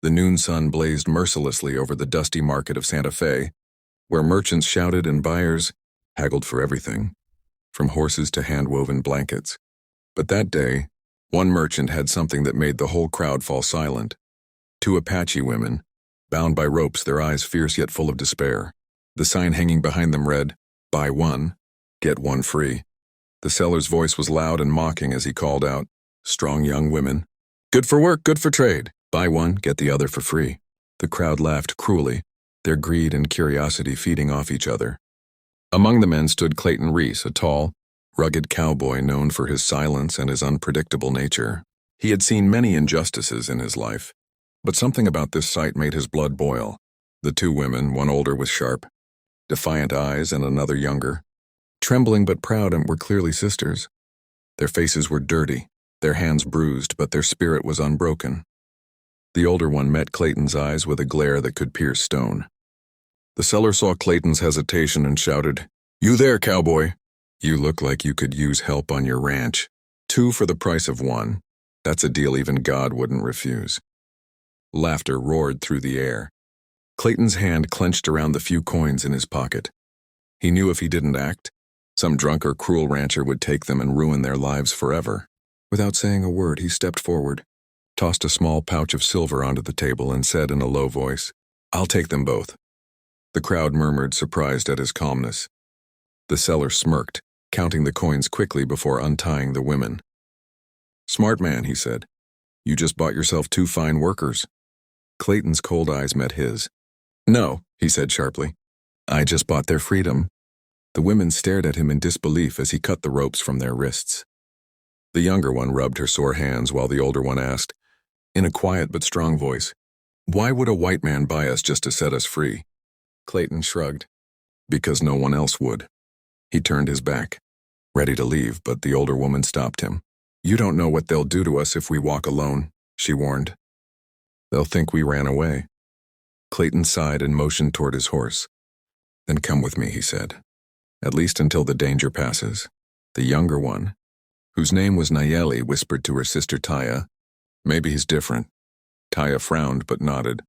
The noon sun blazed mercilessly over the dusty market of Santa Fe, where merchants shouted and buyers haggled for everything, from horses to hand-woven blankets. But that day, one merchant had something that made the whole crowd fall silent. Two Apache women, bound by ropes, their eyes fierce yet full of despair. The sign hanging behind them read, "Buy one, get one free." The seller's voice was loud and mocking as he called out, "Strong young women. Good for work, good for trade. Buy one, get the other for free." The crowd laughed cruelly, their greed and curiosity feeding off each other. Among the men stood Clayton Reese, a tall, rugged cowboy known for his silence and his unpredictable nature. He had seen many injustices in his life, but something about this sight made his blood boil. The two women, one older with sharp, defiant eyes and another younger, trembling but proud, and were clearly sisters. Their faces were dirty, their hands bruised, but their spirit was unbroken. The older one met Clayton's eyes with a glare that could pierce stone. The seller saw Clayton's hesitation and shouted, "You there, cowboy? You look like you could use help on your ranch. 2 for the price of 1. That's a deal even God wouldn't refuse." Laughter roared through the air. Clayton's hand clenched around the few coins in his pocket. He knew if he didn't act, some drunk or cruel rancher would take them and ruin their lives forever. Without saying a word, he stepped forward, tossed a small pouch of silver onto the table, and said in a low voice, "I'll take them both." The crowd murmured, surprised at his calmness. The seller smirked, counting the coins quickly before untying the women. "Smart man," he said. "You just bought yourself 2 fine workers." Clayton's cold eyes met his. "No," he said sharply. "I just bought their freedom." The women stared at him in disbelief as he cut the ropes from their wrists. The younger one rubbed her sore hands while the older one asked, in a quiet but strong voice, "Why would a white man buy us just to set us free?" Clayton shrugged. "Because no one else would." He turned his back, ready to leave, but the older woman stopped him. "You don't know what they'll do to us if we walk alone," she warned. "They'll think we ran away." Clayton sighed and motioned toward his horse. "Then come with me," he said. "At least until the danger passes." The younger one, whose name was Nayeli, whispered to her sister Taya, "Maybe he's different." Taya frowned but nodded.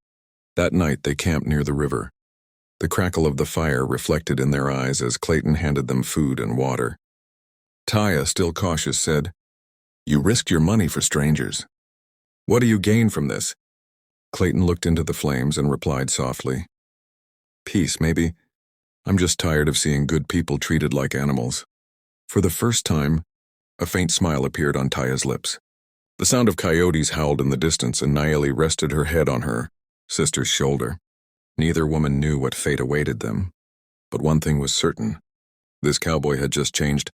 That night they camped near the river. The crackle of the fire reflected in their eyes as Clayton handed them food and water. Taya, still cautious, said, "You risked your money for strangers. What do you gain from this?" Clayton looked into the flames and replied softly, "Peace, maybe. I'm just tired of seeing good people treated like animals." For the first time, a faint smile appeared on Taya's lips. The sound of coyotes howled in the distance, and Nayeli rested her head on her sister's shoulder. Neither woman knew what fate awaited them, but one thing was certain. This cowboy had just changed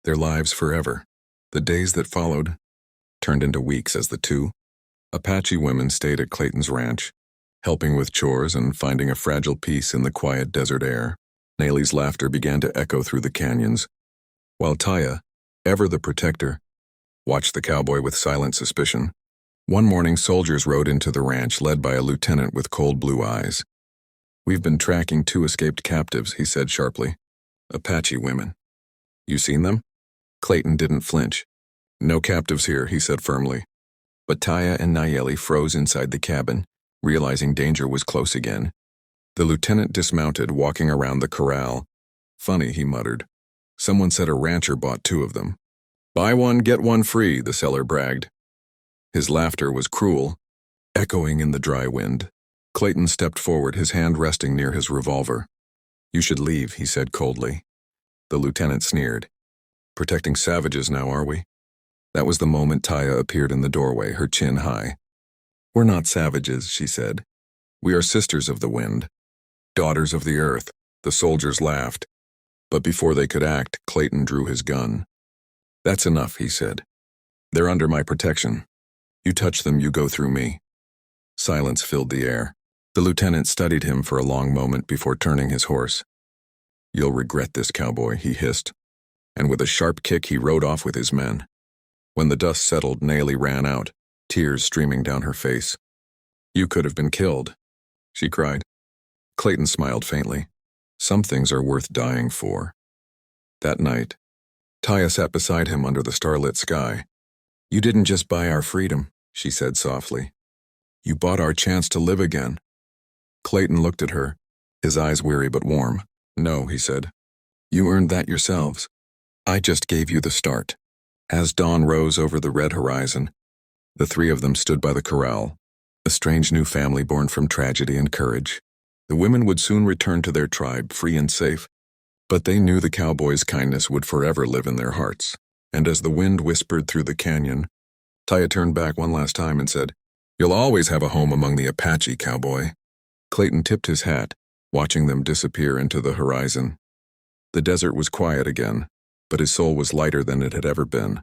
their lives forever. The days that followed turned into weeks as the 2 Apache women stayed at Clayton's ranch, helping with chores and finding a fragile peace in the quiet desert air. Nayeli's laughter began to echo through the canyons, while Taya, ever the protector, watched the cowboy with silent suspicion. One morning, soldiers rode into the ranch, led by a lieutenant with cold blue eyes. "We've been tracking 2 escaped captives," he said sharply. "Apache women. You seen them?" Clayton didn't flinch. "No captives here," he said firmly. But Taya and Nayeli froze inside the cabin, realizing danger was close again. The lieutenant dismounted, walking around the corral. "Funny," he muttered. "Someone said a rancher bought 2 of them." "Buy one, get one free," the seller bragged. His laughter was cruel, echoing in the dry wind. Clayton stepped forward, his hand resting near his revolver. "You should leave," he said coldly. The lieutenant sneered. "Protecting savages now, are we?" That was the moment Taya appeared in the doorway, her chin high. "We're not savages," she said. "We are sisters of the wind, daughters of the earth." The soldiers laughed, but before they could act, Clayton drew his gun. "That's enough," he said. "They're under my protection. You touch them, you go through me." Silence filled the air. The lieutenant studied him for a long moment before turning his horse. "You'll regret this, cowboy," he hissed, and with a sharp kick he rode off with his men. When the dust settled, Nayeli ran out, tears streaming down her face. "You could have been killed," she cried. Clayton smiled faintly. "Some things are worth dying for." That night, Taya sat beside him under the starlit sky. "You didn't just buy our freedom," she said softly. You bought our chance to live again." Clayton looked at her, his eyes weary but warm. "No," he said. "You earned that yourselves. I just gave you the start." As dawn rose over the red horizon, the three of them stood by the corral, a strange new family born from tragedy and courage. The women would soon return to their tribe, free and safe, but they knew the cowboy's kindness would forever live in their hearts. And as the wind whispered through the canyon, Taya turned back one last time and said, "You'll always have a home among the Apache, cowboy." Clayton tipped his hat, watching them disappear into the horizon. The desert was quiet again, but his soul was lighter than it had ever been.